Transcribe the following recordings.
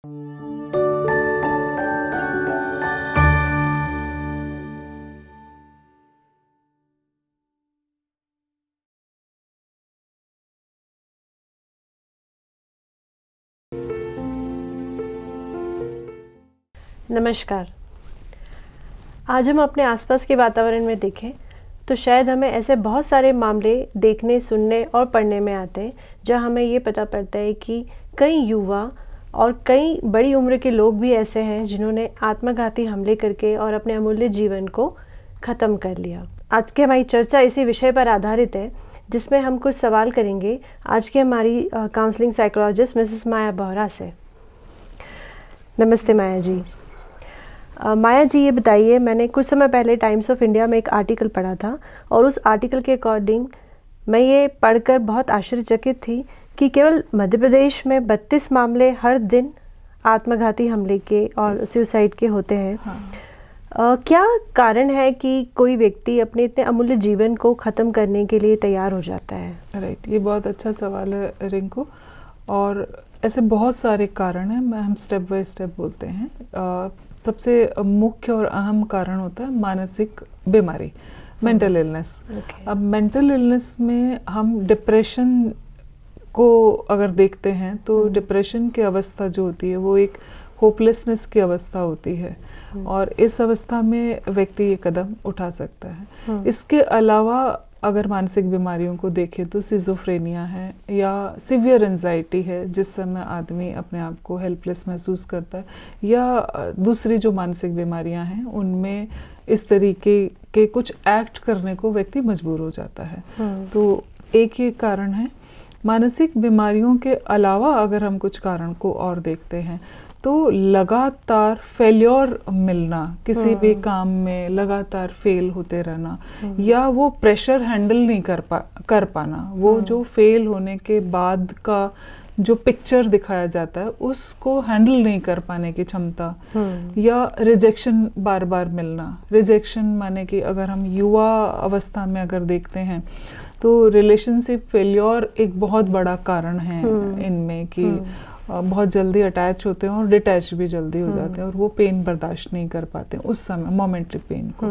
नमस्कार। आज हम अपने आसपास के वातावरण में देखें तो शायद हमें ऐसे बहुत सारे मामले देखने, सुनने और पढ़ने में आते हैं जहां हमें ये पता पड़ता है कि कई युवा और कई बड़ी उम्र के लोग भी ऐसे हैं जिन्होंने आत्मघाती हमले करके और अपने अमूल्य जीवन को ख़त्म कर लिया। आज की हमारी चर्चा इसी विषय पर आधारित है जिसमें हम कुछ सवाल करेंगे आज की हमारी काउंसलिंग साइकोलॉजिस्ट मिसेस माया बोहरा से। नमस्ते माया जी। माया जी, ये बताइए, मैंने कुछ समय पहले टाइम्स ऑफ इंडिया में एक आर्टिकल पढ़ा था और उस आर्टिकल के अकॉर्डिंग मैं ये पढ़कर बहुत आश्चर्यचकित थी कि केवल मध्य प्रदेश में 32 मामले हर दिन आत्मघाती हमले के और सुसाइड के होते हैं। हाँ। क्या कारण है कि कोई व्यक्ति अपने इतने अमूल्य जीवन को ख़त्म करने के लिए तैयार हो जाता है? राइट, ये बहुत अच्छा सवाल है रिंकू। और ऐसे बहुत सारे कारण हैं, हम स्टेप बाय स्टेप बोलते हैं। सबसे मुख्य और अहम कारण होता है मानसिक बीमारी, मेंटल इलनेस। अब मेंटल इलनेस में हम डिप्रेशन को अगर देखते हैं तो डिप्रेशन की अवस्था जो होती है वो एक होपलेसनेस की अवस्था होती है और इस अवस्था में व्यक्ति ये कदम उठा सकता है। इसके अलावा अगर मानसिक बीमारियों को देखें तो सिजोफ्रेनिया है या सीवियर एंजाइटी है, जिस समय आदमी अपने आप को हेल्पलेस महसूस करता है, या दूसरी जो मानसिक बीमारियां हैं उनमें इस तरीके के कुछ एक्ट करने को व्यक्ति मजबूर हो जाता है। तो एक ये कारण है। मानसिक बीमारियों के अलावा अगर हम कुछ कारण को और देखते हैं तो लगातार फेल्योर मिलना, किसी भी काम में लगातार फेल होते रहना, या वो प्रेशर हैंडल नहीं कर पाना, वो जो फेल होने के बाद का जो पिक्चर दिखाया जाता है उसको हैंडल नहीं कर पाने की क्षमता, या रिजेक्शन बार बार मिलना। रिजेक्शन माने कि अगर हम युवा अवस्था में अगर देखते हैं तो रिलेशनशिप फेल्योर एक बहुत बड़ा कारण है इनमें कि बहुत जल्दी अटैच होते हैं और डिटैच भी जल्दी हो जाते हैं और वो पेन बर्दाश्त नहीं कर पाते उस समय, मोमेंटरी पेन को।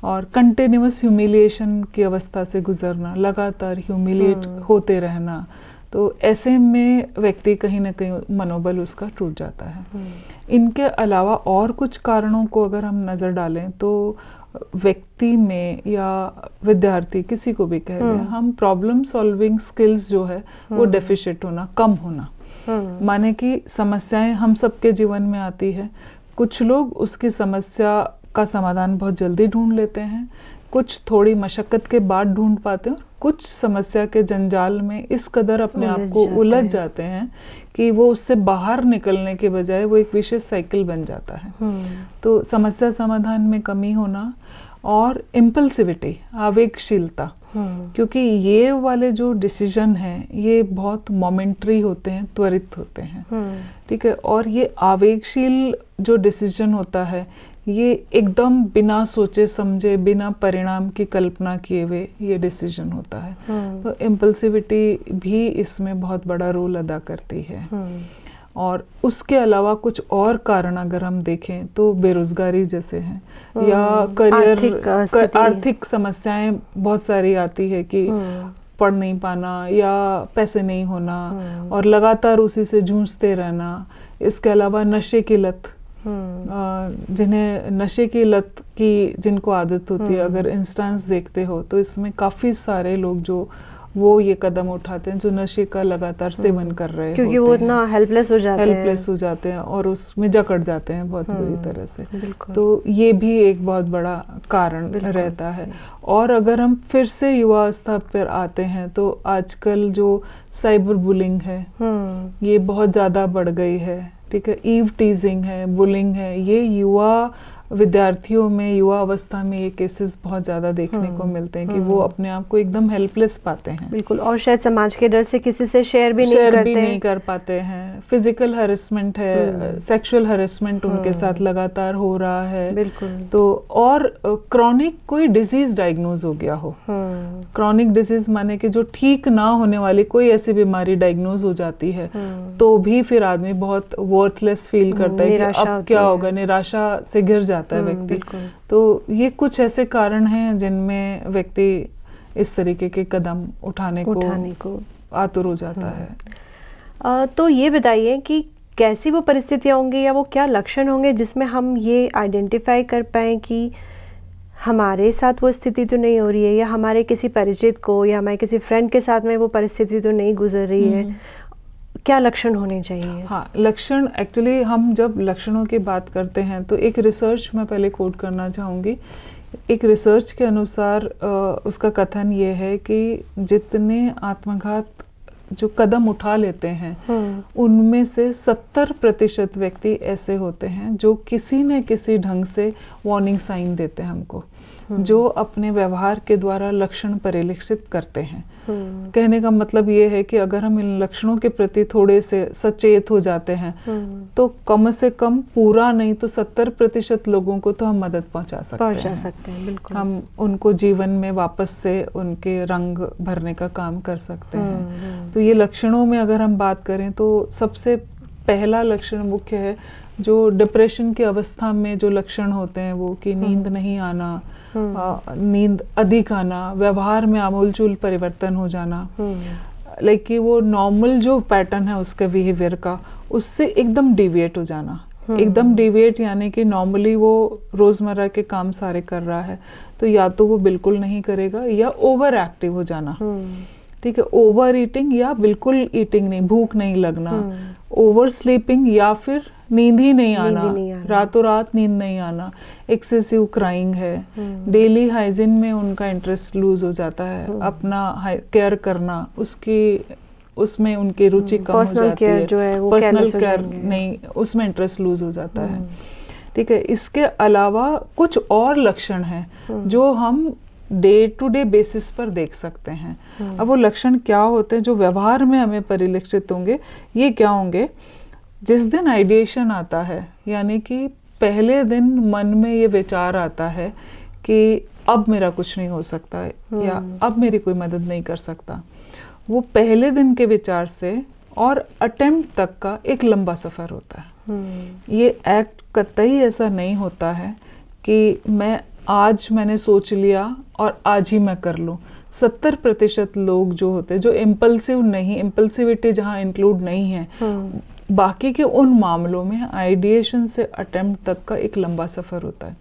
और कंटिन्यूअस ह्यूमिलिएशन की अवस्था से गुजरना, लगातार ह्यूमिलिएट होते रहना, तो ऐसे में व्यक्ति कहीं ना कहीं मनोबल उसका टूट जाता है। इनके अलावा और कुछ कारणों को अगर हम नज़र डालें तो व्यक्ति में या विद्यार्थी, किसी को भी कह लें, हम प्रॉब्लम सॉल्विंग स्किल्स जो है वो डेफिशिएंट होना, कम होना। माने कि समस्याएं हम सबके जीवन में आती है, कुछ लोग उसकी समस्या का समाधान बहुत जल्दी ढूंढ लेते हैं, कुछ थोड़ी मशक्कत के बाद ढूंढ पाते हैं, कुछ समस्या के जंजाल में इस कदर अपने आप को उलझ जाते हैं कि वो उससे बाहर निकलने के बजाय वो एक विशेष साइकिल बन जाता है। तो समस्या समाधान में कमी होना और इम्पल्सिविटी, आवेगशीलता, क्योंकि ये वाले जो डिसीजन हैं ये बहुत मोमेंटरी होते हैं, त्वरित होते हैं, ठीक है। और ये आवेगशील जो डिसीजन होता है ये एकदम बिना सोचे समझे, बिना परिणाम की कल्पना किए हुए ये डिसीजन होता है। तो इम्पल्सिविटी भी इसमें बहुत बड़ा रोल अदा करती है। और उसके अलावा कुछ और कारण अगर हम देखें तो बेरोजगारी जैसे हैं, या करियर, आर्थिक समस्याएं बहुत सारी आती है कि पढ़ नहीं पाना या पैसे नहीं होना और लगातार उसी से जूझते रहना। इसके अलावा नशे की लत, जिन्हें नशे की लत की जिनको आदत होती है, अगर इंस्टेंस देखते हो तो इसमें काफ़ी सारे लोग जो वो ये कदम उठाते हैं जो नशे का लगातार सेवन कर रहे हैं, क्योंकि वो इतना हेल्पलेस हो जाते हैं और उसमें जकड़ जाते हैं बहुत बुरी तरह से। तो ये भी एक बहुत बड़ा कारण रहता है। और अगर हम फिर से युवावस्था पर आते हैं तो आजकल जो साइबर बुलिंग है ये बहुत ज़्यादा बढ़ गई है, ठीक है। ईव टीजिंग है, बुलिंग है, ये युवा विद्यार्थियों में, युवा अवस्था में ये केसेस बहुत ज़्यादा देखने को मिलते हैं कि वो अपने आप को एकदम हेल्पलेस पाते हैं। बिल्कुल, और शायद समाज के डर से किसी से शेयर भी नहीं कर पाते हैं। फिजिकल हरेसमेंट है, सेक्सुअल हरेसमेंट उनके साथ लगातार हो रहा है। बिल्कुल। तो और क्रॉनिक कोई डिजीज डायग्नोज हो गया हो, क्रॉनिक डिजीज माने कि जो ठीक ना होने वाली कोई ऐसी बीमारी डायग्नोज हो जाती है, तो भी फिर आदमी बहुत वर्थलेस फील करता है कि अब क्या होगा, निराशा से घिर जाता है व्यक्ति। तो ये कुछ ऐसे कारण हैं जिनमें व्यक्ति इस तरीके के कदम उठाने को आतुर हो जाता है। तो ये बताइए कि कैसी वो परिस्थितियाँ होंगी या वो क्या लक्षण होंगे जिसमें हम ये आइडेंटिफाई कर पाएँ कि हमारे साथ वो स्थिति तो नहीं हो रही है, या हमारे किसी परिचित को या हमारे किसी फ्रेंड के साथ में वो परिस्थिति तो नहीं गुजर रही है। क्या लक्षण होने चाहिए? हाँ, लक्षण एक्चुअली हम जब लक्षणों की बात करते हैं तो एक रिसर्च मैं पहले कोट करना चाहूँगी। एक रिसर्च के अनुसार उसका कथन ये है कि जितने आत्मघात जो कदम उठा लेते हैं उनमें से 70% व्यक्ति ऐसे होते हैं जो किसी न किसी ढंग से वार्निंग साइन देते हैं हमको, जो अपने व्यवहार के द्वारा लक्षण परिलक्षित करते हैं। कहने का मतलब ये है कि अगर हम इन लक्षणों के प्रति थोड़े से सचेत हो जाते हैं तो कम से कम पूरा नहीं तो 70% लोगों को तो हम मदद पहुंचा सकते हैं। बिल्कुल। हम उनको जीवन में वापस से उनके रंग भरने का काम कर सकते हैं। तो ये लक्षणों में अगर हम बात करें तो सबसे पहला लक्षण मुख्य है जो डिप्रेशन की अवस्था में जो लक्षण होते हैं वो कि नींद नहीं आना, नींद अधिक आना, व्यवहार में आमूलचूल परिवर्तन हो जाना, लाइक कि वो नॉर्मल जो पैटर्न है उसके बिहेवियर का उससे एकदम डिविएट हो जाना। एकदम डिविएट यानी कि नॉर्मली वो रोजमर्रा के काम सारे कर रहा है तो या तो वो बिल्कुल नहीं करेगा या ओवर एक्टिव हो जाना। ठीक है, ओवर ईटिंग या बिल्कुल ईटिंग नहीं, भूख नहीं लगना, ओवर स्लीपिंग या फिर नींद ही नहीं आना, रातों रात नींद नहीं आना, एक्सेसिव क्राइंग है, डेली हाइजीन में उनका इंटरेस्ट लूज हो जाता है, अपना केयर करना उसमें उनकी रुचि कम हो जाती है, पर्सनल केयर नहीं, उसमें इंटरेस्ट लूज हो जाता है। ठीक है, इसके अलावा कुछ और लक्षण हैं जो हम डे टू डे बेसिस पर देख सकते हैं। अब वो लक्षण क्या होते हैं जो व्यवहार में हमें परिलक्षित होंगे? ये क्या होंगे? जिस दिन आइडिएशन आता है, यानी कि पहले दिन मन में ये विचार आता है कि अब मेरा कुछ नहीं हो सकता है या अब मेरी कोई मदद नहीं कर सकता, वो पहले दिन के विचार से और अटेम्प्ट तक का एक लंबा सफर होता है। ये एक्ट कतई ऐसा नहीं होता है कि आज मैंने सोच लिया और आज ही मैं कर लूँ। 70% लोग जो होते हैं जो इम्पल्सिव नहीं, इम्पल्सिविटी जहाँ इंक्लूड नहीं है, बाकी के उन मामलों में आइडिएशन से अटेम्प्ट तक का एक लंबा सफर होता है।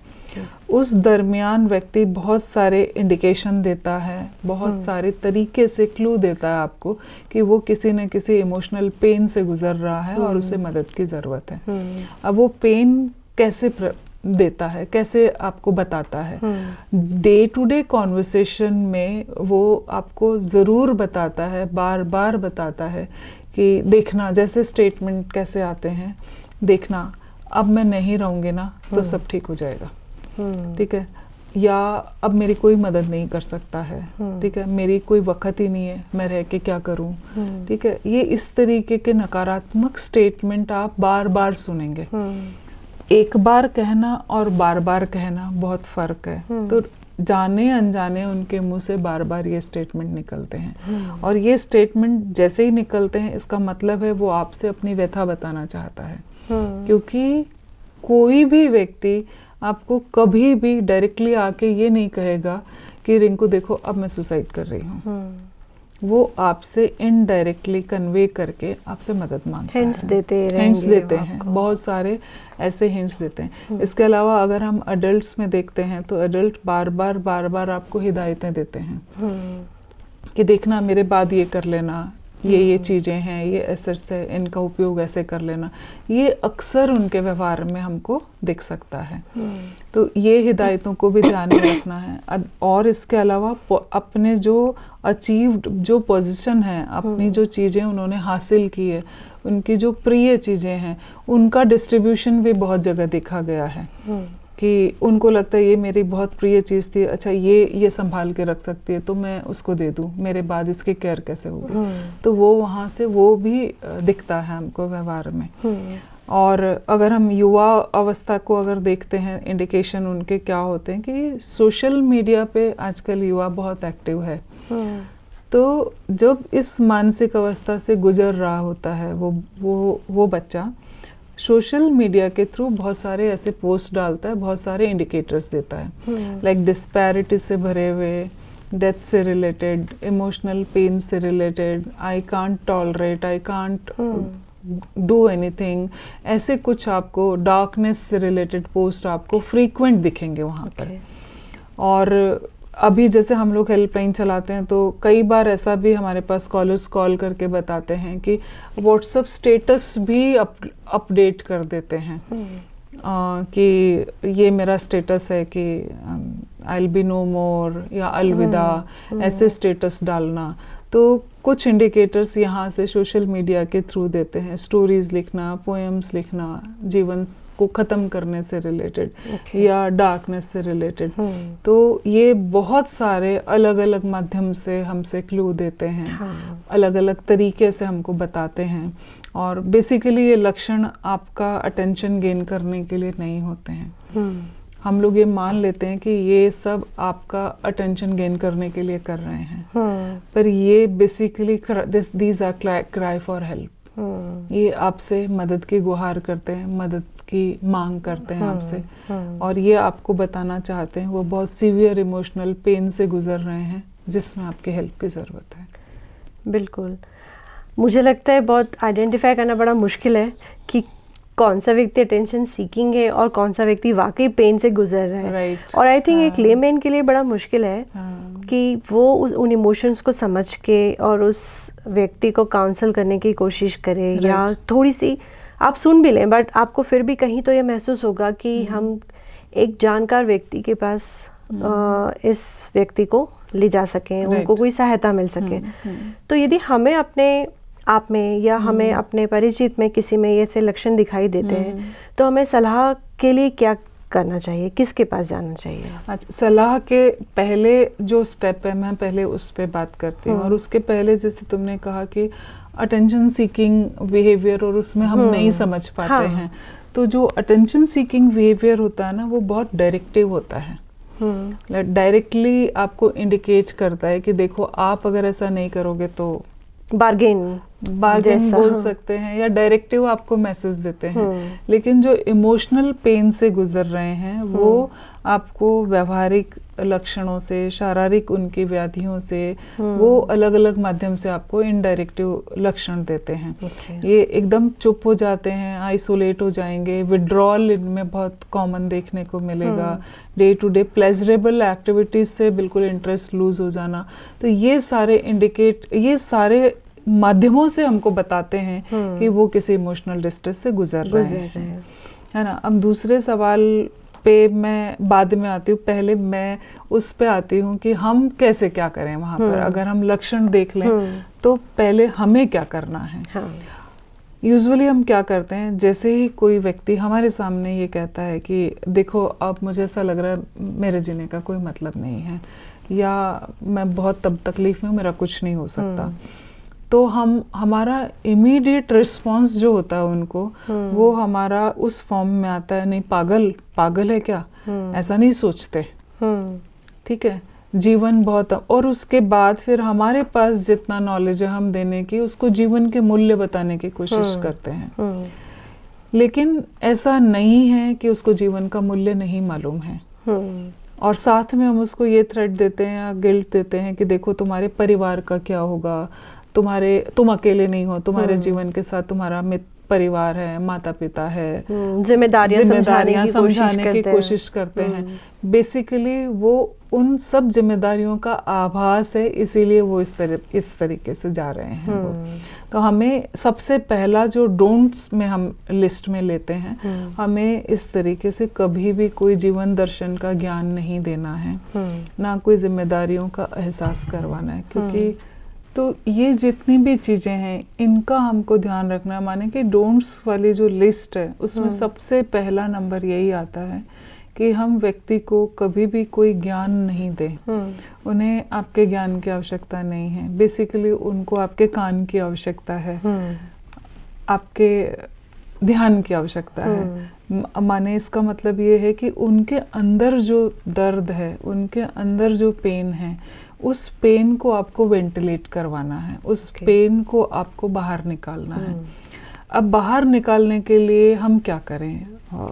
उस दरमियान व्यक्ति बहुत सारे इंडिकेशन देता है, बहुत सारे तरीके से क्लू देता है आपको कि वो किसी न किसी इमोशनल पेन से गुजर रहा है और उसे मदद की ज़रूरत है। अब वो पेन कैसे देता है, कैसे आपको बताता है? डे टू डे कॉन्वर्सेशन में वो आपको ज़रूर बताता है, बार बार बताता है कि देखना, जैसे स्टेटमेंट कैसे आते हैं, देखना अब मैं नहीं रहूँगी ना तो सब ठीक हो जाएगा। ठीक है, या अब मेरी कोई मदद नहीं कर सकता है। ठीक है, मेरी कोई वक्त ही नहीं है, मैं रह के क्या करूं। ठीक है, ये इस तरीके के नकारात्मक स्टेटमेंट आप बार बार सुनेंगे। एक बार कहना और बार बार कहना बहुत फर्क है। तो जाने अनजाने उनके मुंह से बार बार ये स्टेटमेंट निकलते हैं और ये स्टेटमेंट जैसे ही निकलते हैं इसका मतलब है वो आपसे अपनी व्यथा बताना चाहता है। क्योंकि कोई भी व्यक्ति आपको कभी भी डायरेक्टली आके ये नहीं कहेगा कि रिंकू देखो अब मैं सुसाइड कर रही हूँ। वो आपसे इनडायरेक्टली कन्वे करके आपसे मदद मांगता है, हिंट्स देते हैं, बहुत सारे ऐसे हिंट्स देते हैं। इसके अलावा अगर हम अडल्ट्स में देखते हैं तो अडल्ट बार बार आपको हिदायतें देते हैं कि देखना मेरे बाद ये कर लेना, ये चीज़ें हैं, ये एसेट्स है, इनका उपयोग ऐसे कर लेना। ये अक्सर उनके व्यवहार में हमको दिख सकता है। तो ये हिदायतों को भी ध्यान में रखना है। और इसके अलावा अपने जो अचीव्ड जो पोजीशन है, अपनी जो चीज़ें उन्होंने हासिल की है, उनकी जो प्रिय चीज़ें हैं, उनका डिस्ट्रीब्यूशन भी बहुत जगह देखा गया है। कि उनको लगता है ये मेरी बहुत प्रिय चीज़ थी, अच्छा ये संभाल के रख सकती है तो मैं उसको दे दूँ, मेरे बाद इसकी केयर कैसे होगी। तो वो वहाँ से वो भी दिखता है हमको व्यवहार में। और अगर हम युवा अवस्था को अगर देखते हैं, इंडिकेशन उनके क्या होते हैं कि सोशल मीडिया पे आजकल युवा बहुत एक्टिव है। तो जब इस मानसिक अवस्था से गुजर रहा होता है वो बच्चा, सोशल मीडिया के थ्रू बहुत सारे ऐसे पोस्ट डालता है, बहुत सारे इंडिकेटर्स देता है, लाइक डिस्पैरिटी से भरे हुए, डेथ से रिलेटेड, इमोशनल पेन से related, I can't tolerate, I can't do anything, ऐसे कुछ आपको डार्कनेस से रिलेटेड पोस्ट आपको फ्रीक्वेंट दिखेंगे वहाँ पर। और अभी जैसे हम लोग हेल्पलाइन चलाते हैं तो कई बार ऐसा भी हमारे पास कॉलर्स कॉल करके बताते हैं कि व्हाट्सएप स्टेटस भी अपडेट कर देते हैं कि ये मेरा स्टेटस है कि आई विल बी नो मोर या अलविदा, ऐसे स्टेटस डालना। तो कुछ इंडिकेटर्स यहाँ से सोशल मीडिया के थ्रू देते हैं, स्टोरीज लिखना, पोएम्स लिखना, जीवन को ख़त्म करने से रिलेटेड या डार्कनेस से रिलेटेड। तो ये बहुत सारे अलग अलग माध्यम से हमसे क्लू देते हैं, अलग अलग तरीके से हमको बताते हैं। और बेसिकली ये लक्षण आपका अटेंशन गेन करने के लिए नहीं होते हैं। हम लोग ये मान लेते हैं कि ये सब आपका अटेंशन गेन करने के लिए कर रहे हैं, पर ये basically these are cry for help. ये आपसे मदद की गुहार करते हैं, मदद की मांग करते हैं आपसे, और ये आपको बताना चाहते हैं वो बहुत सीवियर इमोशनल पेन से गुजर रहे हैं जिसमें आपकी हेल्प की ज़रूरत है। बिल्कुल, मुझे लगता है बहुत आइडेंटिफाई करना बड़ा मुश्किल है कि कौन सा व्यक्ति अटेंशन सीकिंग है और कौन सा व्यक्ति वाकई पेन से गुजर रहा है। Right. और आई थिंक एक लेमैन के लिए बड़ा मुश्किल है कि वो उन इमोशंस को समझ के और उस व्यक्ति को काउंसल करने की कोशिश करे, या थोड़ी सी आप सुन भी लें, बट आपको फिर भी कहीं तो ये महसूस होगा कि हम एक जानकार व्यक्ति के पास इस व्यक्ति को ले जा सकें, उनको कोई सहायता मिल सके। तो यदि हमें अपने आप में या हमें अपने परिचित में किसी में ये से लक्षण दिखाई देते हैं तो हमें सलाह के लिए क्या करना चाहिए, किसके पास जाना चाहिए? अच्छा, सलाह के पहले जो स्टेप है मैं पहले उस पर बात करती हूँ। और उसके पहले जैसे तुमने कहा कि अटेंशन सीकिंग बिहेवियर और उसमें हम नहीं समझ पाते हैं, तो जो अटेंशन सीकिंग बिहेवियर होता है ना वो बहुत डायरेक्टिव होता है। डायरेक्टली आपको इंडिकेट करता है कि देखो आप अगर ऐसा नहीं करोगे तो बार्गेन बोल सकते हैं, या डायरेक्टिव आपको मैसेज देते हैं। लेकिन जो इमोशनल पेन से गुजर रहे हैं वो आपको व्यवहारिक लक्षणों से, शारीरिक उनकी व्याधियों से, वो अलग अलग माध्यम से आपको इनडायरेक्टिव लक्षण देते हैं। ये एकदम चुप हो जाते हैं, आइसोलेट हो जाएंगे, विड्रॉल इनमें बहुत कॉमन देखने को मिलेगा, day to day pleasurable activities से बिल्कुल इंटरेस्ट लूज हो जाना। तो ये सारे माध्यमों से हमको बताते हैं कि वो किसी इमोशनल डिस्ट्रेस से गुजर रहे हैं, है ना। अब दूसरे सवाल पे मैं बाद में आती हूँ, पहले मैं उस पे आती हूँ कि हम कैसे क्या करें वहाँ पर। अगर हम लक्षण देख लें तो पहले हमें क्या करना है। यूजुअली हम क्या करते हैं, जैसे ही कोई व्यक्ति हमारे सामने ये कहता है कि देखो अब मुझे ऐसा लग रहा है मेरे जीने का कोई मतलब नहीं है, या मैं बहुत तब तकलीफ में, मेरा कुछ नहीं हो सकता, तो हमारा इमीडिएट रिस्पांस जो होता है उनको, वो हमारा उस फॉर्म में आता है, नहीं पागल है क्या, ऐसा नहीं सोचते, ठीक है, जीवन बहुत। और उसके बाद फिर हमारे पास जितना नॉलेज है हम देने की, उसको जीवन के मूल्य बताने की कोशिश करते हैं। लेकिन ऐसा नहीं है कि उसको जीवन का मूल्य नहीं मालूम है। और साथ में हम उसको ये थ्रेट देते हैं या गिल्ट देते हैं कि देखो तुम्हारे परिवार का क्या होगा, तुम अकेले नहीं हो, तुम्हारे जीवन के साथ तुम्हारा परिवार है, माता पिता है, जिम्मेदारियां समझाने की कोशिश करते हैं। बेसिकली वो उन सब जिम्मेदारियों का आभास है, इसीलिए वो इस तरीके से जा रहे हैं वो। तो हमें सबसे पहला जो डोंट्स में हम लिस्ट में लेते हैं, हमें इस तरीके से कभी भी कोई जीवन दर्शन का ज्ञान नहीं देना है, ना कोई जिम्मेदारियों का एहसास करवाना है। क्योंकि तो ये जितनी भी चीज़ें हैं इनका हमको ध्यान रखना है। माने कि डोंट्स वाली जो लिस्ट है उसमें सबसे पहला नंबर यही आता है कि हम व्यक्ति को कभी भी कोई ज्ञान नहीं दें। उन्हें आपके ज्ञान की आवश्यकता नहीं है, बेसिकली उनको आपके कान की आवश्यकता है, आपके ध्यान की आवश्यकता है। माने इसका मतलब ये है कि उनके अंदर जो दर्द है, उनके अंदर जो पेन है, उस पेन को आपको वेंटिलेट करवाना है, उस पेन को आपको बाहर निकालना है। अब बाहर निकालने के लिए हम क्या करें?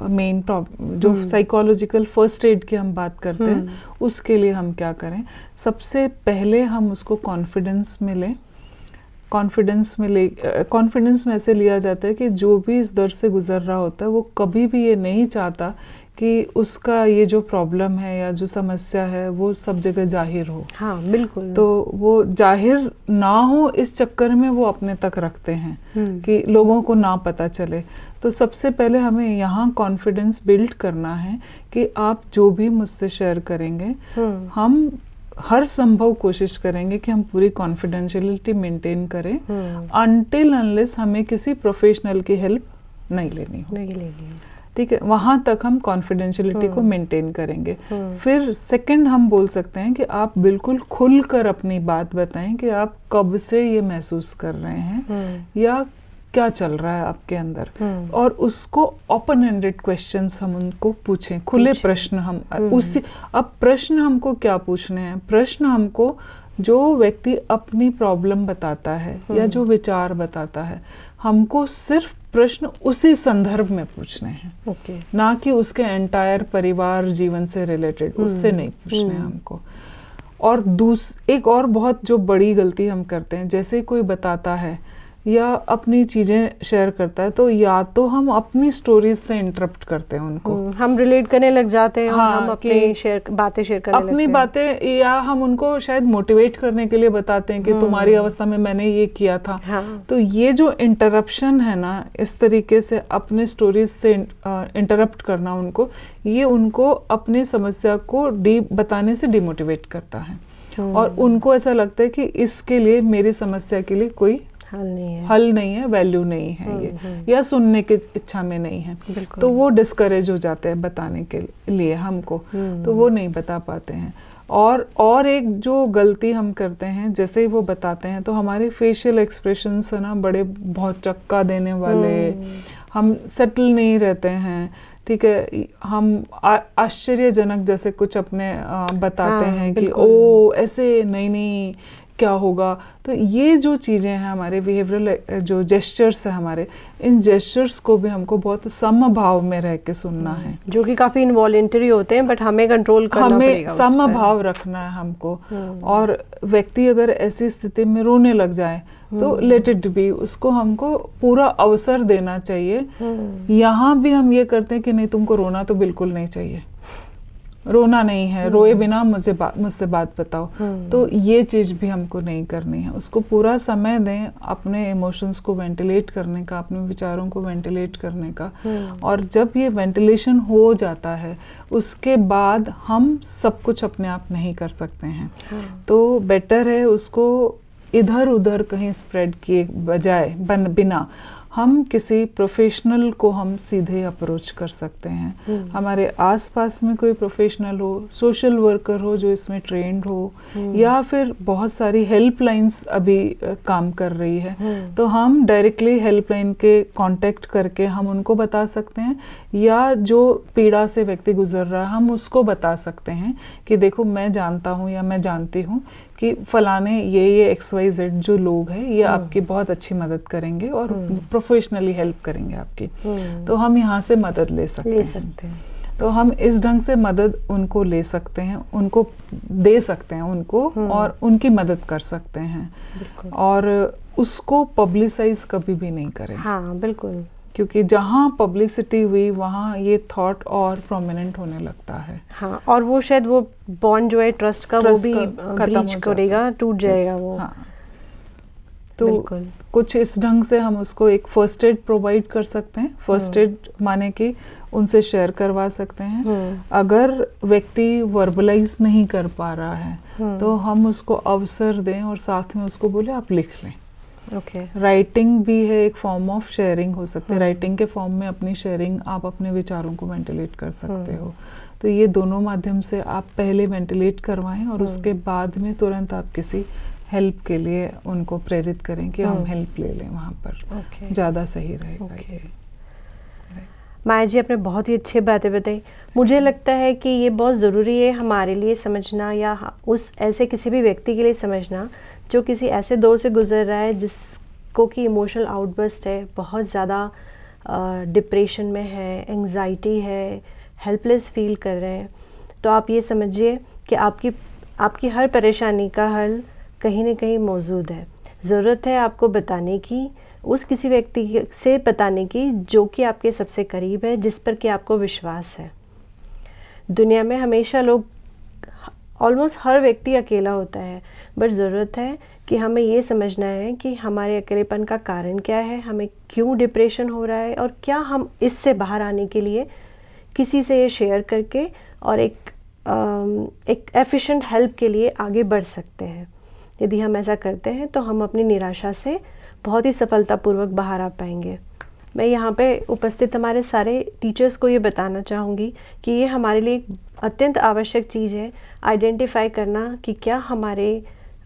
मेन प्रॉब्लम जो साइकोलॉजिकल फर्स्ट एड की हम बात करते हैं, उसके लिए हम क्या करें? सबसे पहले हम उसको कॉन्फिडेंस में लें। कॉन्फिडेंस में ऐसे लिया जाता है कि जो भी इस दर्द से गुजर रहा होता है वो कभी भी ये नहीं चाहता कि उसका ये जो प्रॉब्लम है या जो समस्या है वो सब जगह जाहिर हो। हाँ बिल्कुल। तो वो जाहिर ना हो इस चक्कर में वो अपने तक रखते हैं कि लोगों को ना पता चले। तो सबसे पहले हमें यहाँ कॉन्फिडेंस बिल्ड करना है कि आप जो भी मुझसे शेयर करेंगे, हम हर संभव कोशिश करेंगे कि हम पूरी कॉन्फिडेंशियलिटी मेंटेन करें अनटिल अनलेस हमें किसी प्रोफेशनल की हेल्प नहीं लेनी हो। ठीक है, वहाँ तक हम कॉन्फिडेंशियलिटी को मेंटेन करेंगे। फिर सेकंड हम बोल सकते हैं कि आप बिल्कुल खुलकर अपनी बात बताएं कि आप कब से ये महसूस कर रहे हैं या क्या चल रहा है आपके अंदर, और उसको ओपन एंडेड क्वेश्चंस हम उनको पूछें, खुले प्रश्न हम उसी। अब प्रश्न हमको क्या पूछने हैं? प्रश्न हमको जो व्यक्ति अपनी प्रॉब्लम बताता है या जो विचार बताता है, हमको सिर्फ प्रश्न उसी संदर्भ में पूछने हैं, ना कि उसके एंटायर परिवार जीवन से रिलेटेड, उससे नहीं पूछने हैं हमको। और एक और बहुत जो बड़ी गलती हम करते हैं, जैसे कोई बताता है या अपनी चीजें शेयर करता है तो या तो हम अपनी स्टोरीज से इंटरप्ट करते हैं उनको, हम रिलेट करने लग जाते हैं। हाँ, हम अपनी बातें शेयर करने अपनी बातें, या हम उनको शायद मोटिवेट करने के लिए बताते हैं कि तुम्हारी अवस्था में मैंने ये किया था। हाँ। तो ये जो इंटरप्शन है ना, इस तरीके से अपने स्टोरीज से इंटरप्ट करना उनको, ये उनको अपनी समस्या को बताने से डिमोटिवेट करता है और उनको ऐसा लगता है कि इसके लिए, मेरी समस्या के लिए कोई हल नहीं है, वैल्यू नहीं है ये, या सुनने की इच्छा में नहीं है। तो वो डिस्करेज हो जाते हैं बताने के लिए हमको, तो वो नहीं बता पाते हैं। और एक जो गलती हम करते हैं, जैसे ही वो बताते हैं तो हमारे फेशियल एक्सप्रेशंस है ना, बड़े बहुत चक्का देने वाले, हम सेटल नहीं रहते हैं। ठीक है, हम आश्चर्यजनक जैसे कुछ अपने बताते हैं कि ओ ऐसे नहीं क्या होगा। तो ये जो चीज़ें हैं हमारे बिहेवियरल जो जेस्चर्स है हमारे, इन जेस्चर्स को भी हमको बहुत समभाव में रह के सुनना है, जो कि काफ़ी इनवॉलेंटरी होते हैं, बट हमें कंट्रोल करना पड़ेगा, हमें समभाव रखना है हमको। और व्यक्ति अगर ऐसी स्थिति में रोने लग जाए तो लेट इट बी, उसको हमको पूरा अवसर देना चाहिए। यहाँ भी हम ये करते हैं कि नहीं, तुमको रोना तो बिल्कुल नहीं चाहिए, रोना नहीं है, रोए बिना मुझसे बात बताओ। तो ये चीज़ भी हमको नहीं करनी है। उसको पूरा समय दें अपने इमोशंस को वेंटिलेट करने का, अपने विचारों को वेंटिलेट करने का। और जब ये वेंटिलेशन हो जाता है, उसके बाद हम सब कुछ अपने आप नहीं कर सकते हैं। तो बेटर है उसको इधर उधर कहीं स्प्रेड किए बजाय बिना हम किसी प्रोफेशनल को हम सीधे अप्रोच कर सकते हैं। हमारे आसपास में कोई प्रोफेशनल हो, सोशल वर्कर हो जो इसमें ट्रेंड हो, या फिर बहुत सारी हेल्पलाइंस अभी काम कर रही है, तो हम डायरेक्टली हेल्पलाइन के कांटेक्ट करके हम उनको बता सकते हैं, या जो पीड़ा से व्यक्ति गुजर रहा है हम उसको बता सकते हैं कि देखो मैं जानता हूँ या मैं जानती हूँ कि फलाने ये XYZ जो लोग हैं ये आपकी बहुत अच्छी मदद करेंगे और प्रोफेशनली हेल्प करेंगे आपकी। तो हम यहाँ से मदद ले सकते हैं। तो हम इस ढंग से मदद उनको ले सकते हैं, उनको दे सकते हैं उनको, और उनकी मदद कर सकते हैं। और उसको पब्लिसाइज कभी भी नहीं करें। हाँ बिल्कुल, क्योंकि जहाँ पब्लिसिटी हुई वहाँ ये थॉट और प्रोमिनेंट होने लगता है। हाँ, और वो शायद वो बॉन्ड जो है ट्रस्ट का वो भी ब्रीच करेगा, टूट जाएगा वो। हाँ, तो कुछ इस ढंग से हम उसको एक फर्स्ट एड प्रोवाइड कर सकते हैं। फर्स्ट एड माने कि उनसे शेयर करवा सकते हैं। अगर व्यक्ति वर्बलाइज नहीं कर पा रहा है तो हम उसको अवसर दें और साथ में उसको बोले आप लिख लें। ओके। राइटिंग भी है, एक फॉर्म ऑफ शेयरिंग हो सकती है। राइटिंग के फॉर्म में अपनी शेयरिंग, आप अपने विचारों को वेंटिलेट कर सकते हो। तो ये दोनों माध्यम से आप पहले वेंटिलेट करवाएं और उसके बाद में तुरंत आप किसी हेल्प के लिए उनको प्रेरित करें कि हम हेल्प ले लें वहाँ पर, ज़्यादा सही रहेगा ये। माया जी, आपने बहुत ही अच्छी बातें बताई। मुझे लगता है कि ये बहुत ज़रूरी है हमारे लिए समझना, या उस ऐसे किसी भी व्यक्ति के लिए समझना जो किसी ऐसे दौर से गुजर रहा है जिसको कि इमोशनल आउटबर्स्ट है, बहुत ज़्यादा डिप्रेशन में है, एंजाइटी है, हेल्पलेस फील कर रहे हैं। तो आप ये समझिए कि आपकी हर परेशानी का हल कहीं ना कहीं मौजूद है। ज़रूरत है आपको बताने की, उस किसी व्यक्ति से बताने की जो कि आपके सबसे करीब है, जिस पर कि आपको विश्वास है। दुनिया में हमेशा लोग, ऑलमोस्ट हर व्यक्ति अकेला होता है, बट ज़रूरत है कि हमें ये समझना है कि हमारे अकेलेपन का कारण क्या है, हमें क्यों डिप्रेशन हो रहा है, और क्या हम इससे बाहर आने के लिए किसी से ये शेयर करके और एक एफिशिएंट हेल्प के लिए आगे बढ़ सकते हैं। यदि हम ऐसा करते हैं तो हम अपनी निराशा से बहुत ही सफलतापूर्वक बाहर आ पाएंगे। मैं यहाँ पे उपस्थित हमारे सारे टीचर्स को ये बताना चाहूँगी कि ये हमारे लिए एक अत्यंत आवश्यक चीज़ है, आइडेंटिफाई करना कि क्या हमारे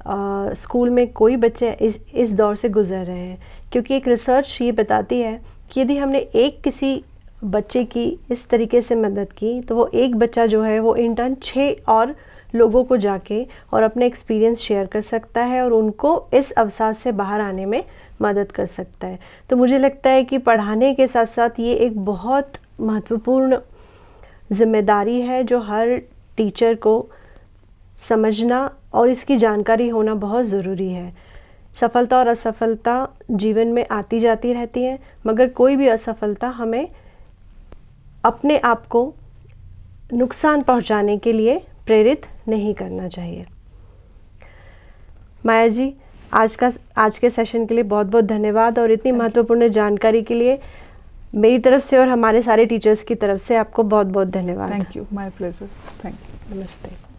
स्कूल में कोई बच्चे इस दौर से गुजर रहे हैं। क्योंकि एक रिसर्च ये बताती है कि यदि हमने किसी बच्चे की इस तरीके से मदद की, तो वो एक बच्चा जो है वो इंटर्न 6 और लोगों को जाके और अपने एक्सपीरियंस शेयर कर सकता है और उनको इस अवसाद से बाहर आने में मदद कर सकता है। तो मुझे लगता है कि पढ़ाने के साथ साथ ये एक बहुत महत्वपूर्ण जिम्मेदारी है जो हर टीचर को समझना और इसकी जानकारी होना बहुत ज़रूरी है। सफलता और असफलता जीवन में आती जाती रहती है, मगर कोई भी असफलता हमें अपने आप को नुकसान पहुंचाने के लिए प्रेरित नहीं करना चाहिए। माया जी, आज के सेशन के लिए बहुत बहुत धन्यवाद, और इतनी महत्वपूर्ण जानकारी के लिए मेरी तरफ से और हमारे सारे टीचर्स की तरफ से आपको बहुत बहुत धन्यवाद। Thank you, my pleasure. Thank you. नमस्ते।